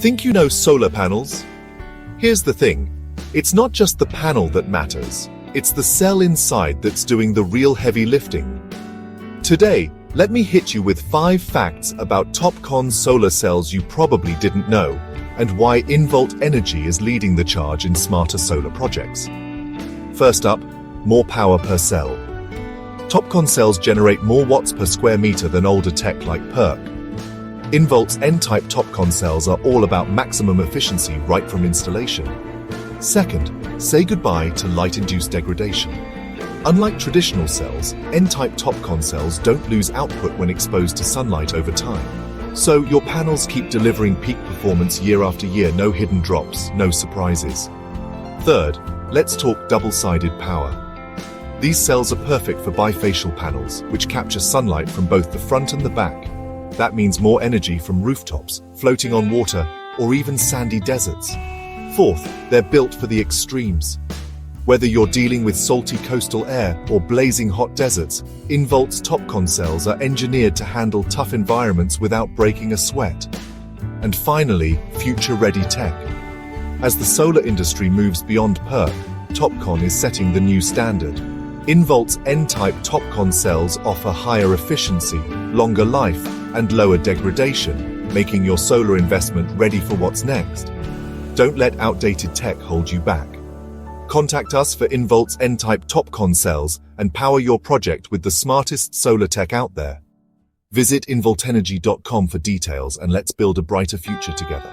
Think you know solar panels? Here's the thing. It's not just the panel that matters. It's the cell inside that's doing the real heavy lifting. Today, let me hit you with 5 facts about TOPCon solar cells you probably didn't know, and why Involt Energy is leading the charge in smarter solar projects. First up, more power per cell. TOPCon cells generate more watts per square meter than older tech like PERC. Involt's N-type TOPCon cells are all about maximum efficiency right from installation. Second, say goodbye to light-induced degradation. Unlike traditional cells, N-type TOPCon cells don't lose output when exposed to sunlight over time. So your panels keep delivering peak performance year after year, no hidden drops, no surprises. Third, let's talk double-sided power. These cells are perfect for bifacial panels, which capture sunlight from both the front and the back. That means more energy from rooftops, floating on water, or even sandy deserts. Fourth, they're built for the extremes. Whether you're dealing with salty coastal air or blazing hot deserts, Involt's TOPCon cells are engineered to handle tough environments without breaking a sweat. And finally, future-ready tech. As the solar industry moves beyond PERC, TOPCon is setting the new standard. Involt's N-type TOPCon cells offer higher efficiency, longer life, and lower degradation, making your solar investment ready for what's next. Don't let outdated tech hold you back. Contact us for Involt's N-type TOPCon cells and power your project with the smartest solar tech out there. Visit involtenergy.com for details, and let's build a brighter future together.